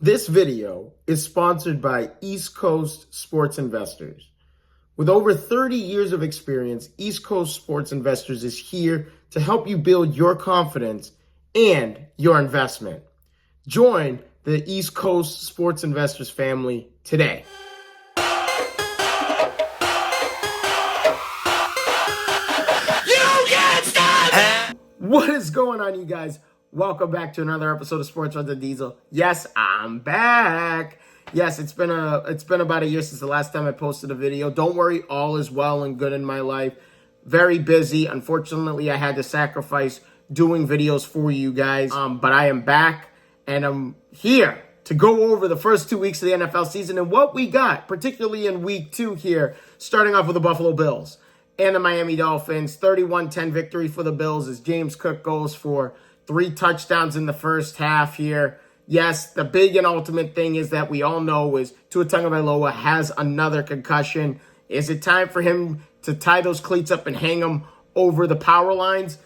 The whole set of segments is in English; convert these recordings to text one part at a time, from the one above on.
This video is sponsored by East Coast Sports Investors. With over 30 years of experience, East Coast Sports Investors is here to help you build your confidence and your investment. Join the East Coast Sports Investors family today. What is going on, you guys? Welcome back to another episode of Sports Runs and Diesel. Yes, I'm back. Yes, it's been about a year since the last time I posted a video. Don't worry, all is well and good in my life. Very busy. Unfortunately, I had to sacrifice doing videos for you guys. But I am back and I'm here to go over the first 2 weeks of the NFL season and what we got, particularly in week 2 here, starting off with the Buffalo Bills and the Miami Dolphins. 31-10 victory for the Bills as James Cook goes for 3 touchdowns in the first half here. Yes, the big and ultimate thing is that we all know is Tua Tagovailoa has another concussion. Is it time for him to tie those cleats up and hang them over the power lines?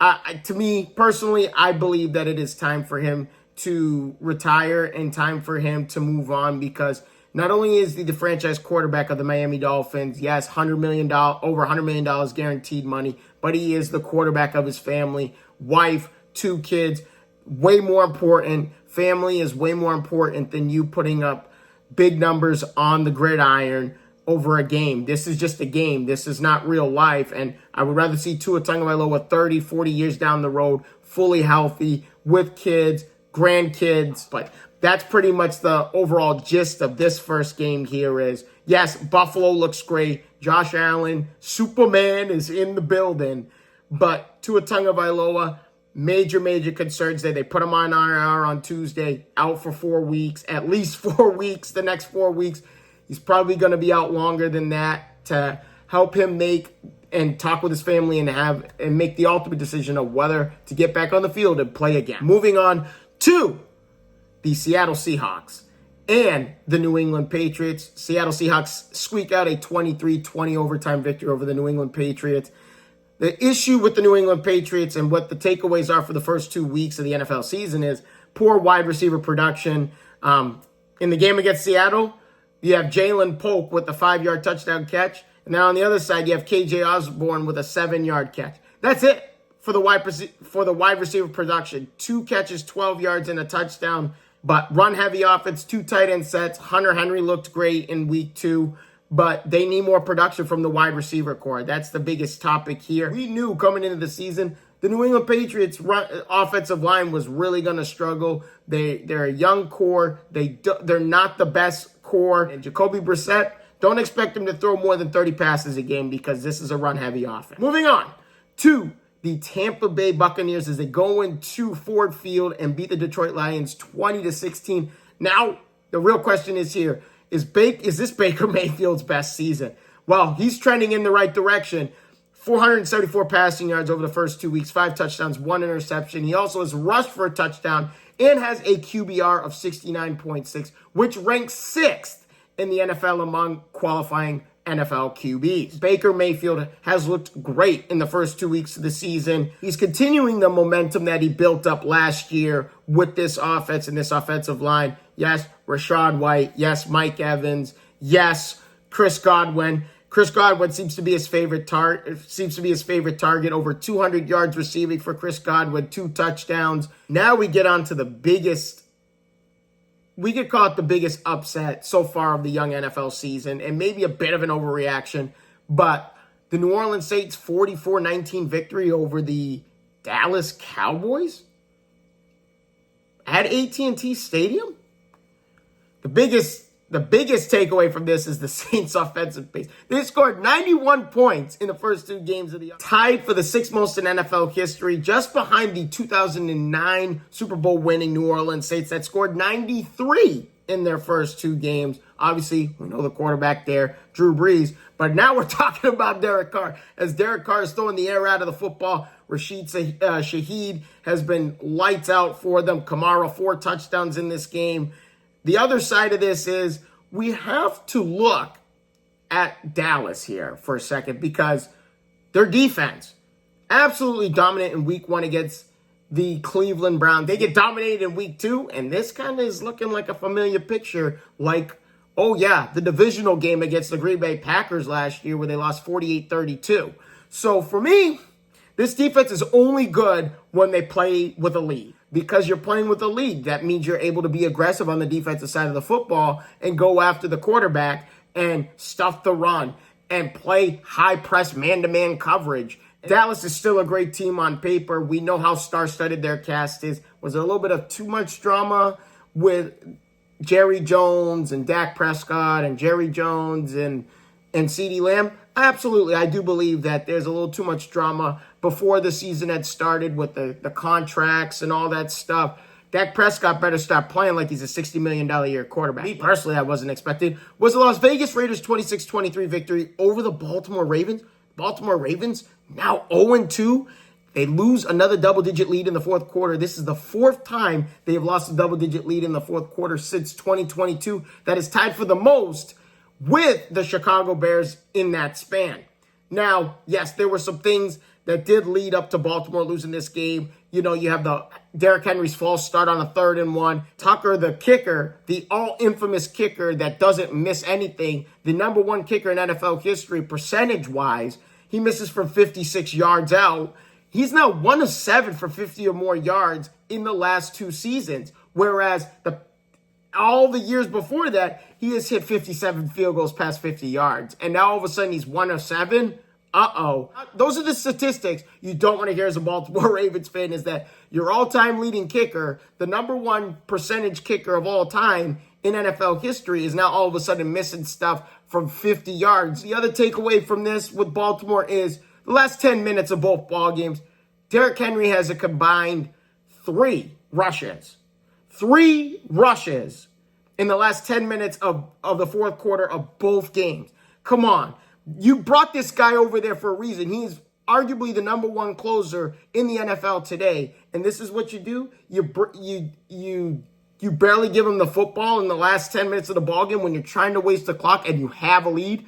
To me, personally, I believe that it is time for him to retire and time for him to move on, because not only is he the franchise quarterback of the Miami Dolphins, yes, over $100 million guaranteed money, but he is the quarterback of his family, wife, 2 kids. Way more important. Family is way more important than you putting up big numbers on the gridiron over a game. This is just a game. This is not real life. And I would rather see Tua Tagovailoa 30, 40 years down the road, fully healthy, with kids, grandkids. But that's pretty much the overall gist of this first game here is, yes, Buffalo looks great. Josh Allen, Superman, is in the building. But Tua Tagovailoa, major concerns there. They put him on IR on Tuesday, out for 4 weeks, at least 4 weeks, the next 4 weeks. He's probably going to be out longer than that to help him make and talk with his family and make the ultimate decision of whether to get back on the field and play again. Moving on to the Seattle Seahawks and the New England Patriots. Seattle Seahawks squeak out a 23-20 overtime victory over the New England Patriots. The issue with the New England Patriots and what the takeaways are for the first 2 weeks of the NFL season is poor wide receiver production. In the game against Seattle, you have Jalen Polk with a 5-yard touchdown catch. And then on the other side, you have KJ Osborne with a 7-yard catch. That's it for the wide receiver production. 2 catches, 12 yards, and a touchdown. But run-heavy offense, 2 tight end sets. Hunter Henry looked great in week 2. But they need more production from the wide receiver core. That's the biggest topic here. We knew coming into the season, the New England Patriots offensive line was really going to struggle. They're a young core. They're not the best core. And Jacoby Brissett, don't expect him to throw more than 30 passes a game because this is a run-heavy offense. Moving on to the Tampa Bay Buccaneers as they go into Ford Field and beat the Detroit Lions 20-16. Now, the real question is here. Is this Baker Mayfield's best season? Well, he's trending in the right direction. 474 passing yards over the first 2 weeks, 5 touchdowns, 1 interception. He also has rushed for a touchdown and has a QBR of 69.6, which ranks 6th in the NFL among qualifying NFL QBs. Baker Mayfield has looked great in the first 2 weeks of the season. He's continuing the momentum that he built up last year with this offense and this offensive line. Yes, Rachaad White. Yes, Mike Evans. Yes, Chris Godwin. Chris Godwin seems to be his favorite target. Over 200 yards receiving for Chris Godwin, 2 touchdowns. Now we get on to the biggest. We could call it the biggest upset so far of the young NFL season, and maybe a bit of an overreaction. But the New Orleans Saints 44-19 victory over the Dallas Cowboys at AT&T Stadium. The biggest takeaway from this is the Saints' offensive pace. They scored 91 points in the first 2 games of the year, tied for the 6th most in NFL history, just behind the 2009 Super Bowl winning New Orleans Saints that scored 93 in their first 2 games. Obviously, we know the quarterback there, Drew Brees. But now we're talking about Derek Carr. As Derek Carr is throwing the air out of the football, Rashid Shaheed has been lights out for them. Kamara, 4 touchdowns in this game. The other side of this is we have to look at Dallas here for a second because their defense, absolutely dominant in week 1 against the Cleveland Browns. They get dominated in week 2, and this kind of is looking like a familiar picture, like, oh yeah, the divisional game against the Green Bay Packers last year where they lost 48-32. So for me, this defense is only good when they play with a lead. Because you're playing with a lead, that means you're able to be aggressive on the defensive side of the football and go after the quarterback and stuff the run and play high press man-to-man coverage. Dallas is still a great team on paper. We know how star-studded their cast is. Was there a little bit of too much drama with Jerry Jones and Dak Prescott and Jerry Jones and CeeDee Lamb? Absolutely. I do believe that there's a little too much drama before the season had started with the contracts and all that stuff. Dak Prescott better start playing like he's a $60 million a year quarterback. Me personally, I wasn't expecting. Was the Las Vegas Raiders 26-23 victory over the Baltimore Ravens. Baltimore Ravens now 0-2. They lose another double-digit lead in the fourth quarter. This is the 4th time they have lost a double-digit lead in the fourth quarter since 2022. That is tied for the most with the Chicago Bears in that span. Now, yes, there were some things that did lead up to Baltimore losing this game. You know, you have the Derrick Henry's false start on a 3rd and 1. Tucker, the kicker, the all-infamous kicker that doesn't miss anything, the number 1 kicker in NFL history percentage-wise, he misses from 56 yards out. He's now 1 of 7 for 50 or more yards in the last 2 seasons, whereas all the years before that, he has hit 57 field goals past 50 yards. And now all of a sudden he's 1 of 7. Uh-oh. Those are the statistics you don't want to hear as a Baltimore Ravens fan, is that your all-time leading kicker, the number 1 percentage kicker of all time in NFL history, is now all of a sudden missing stuff from 50 yards. The other takeaway from this with Baltimore is the last 10 minutes of both ball games, Derrick Henry has a combined 3 rushes. 3 rushes in the last 10 minutes of the fourth quarter of both games. Come on. You brought this guy over there for a reason. He's arguably the number 1 closer in the NFL today. And this is what you do? You barely give him the football in the last 10 minutes of the ballgame when you're trying to waste the clock and you have a lead.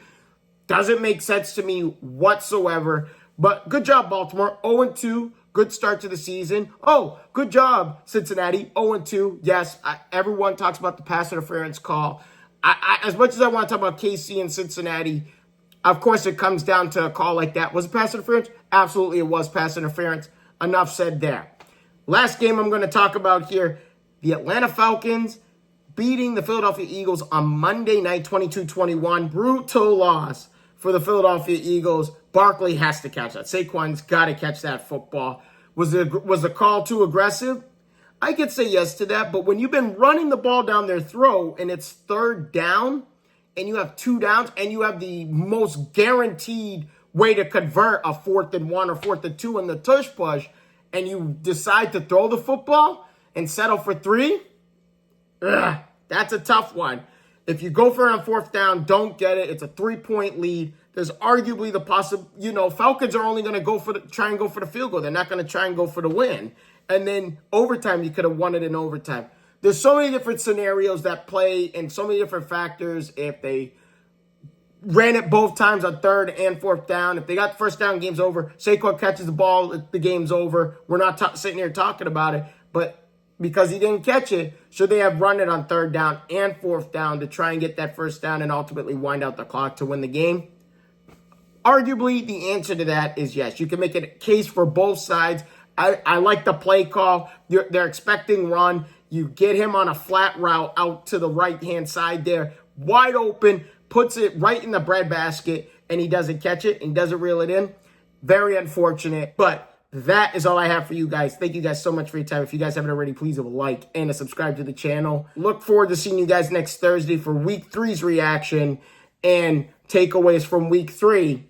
Doesn't make sense to me whatsoever. But good job, Baltimore. 0-2. Good start to the season. Oh, good job, Cincinnati. 0-2. Yes, everyone talks about the pass interference call. As much as I want to talk about KC and Cincinnati, of course it comes down to a call like that. Was it pass interference? Absolutely, it was pass interference. Enough said there. Last game I'm going to talk about here, the Atlanta Falcons beating the Philadelphia Eagles on Monday night, 22-21. Brutal loss for the Philadelphia Eagles. Barkley has to catch that. Saquon's got to catch that football. Was the call too aggressive? I could say yes to that, but when you've been running the ball down their throat and it's 3rd down and you have 2 downs and you have the most guaranteed way to convert a 4th and 1 or 4th and 2 in the tush push, and you decide to throw the football and settle for 3, that's a tough one. If you go for it on 4th down, don't get it. It's a 3-point lead. There's arguably the Falcons are only going to try and go for the field goal. They're not going to try and go for the win. And then overtime, you could have won it in overtime. There's so many different scenarios that play and so many different factors. If they ran it both times on 3rd and 4th down, if they got the 1st down, game's over. Saquon catches the ball, the game's over. We're not sitting here talking about it. But because he didn't catch it, should they have run it on 3rd down and 4th down to try and get that 1st down and ultimately wind out the clock to win the game? Arguably, the answer to that is yes. You can make a case for both sides. I like the play call. They're expecting run. You get him on a flat route out to the right-hand side there, wide open, puts it right in the breadbasket, and he doesn't catch it and doesn't reel it in. Very unfortunate, but that is all I have for you guys. Thank you guys so much for your time. If you guys haven't already, please leave a like and a subscribe to the channel. Look forward to seeing you guys next Thursday for Week 3's reaction and takeaways from Week 3.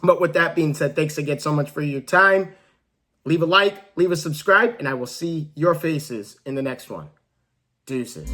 But with that being said, thanks again so much for your time. Leave a like, leave a subscribe, and I will see your faces in the next one. Deuces.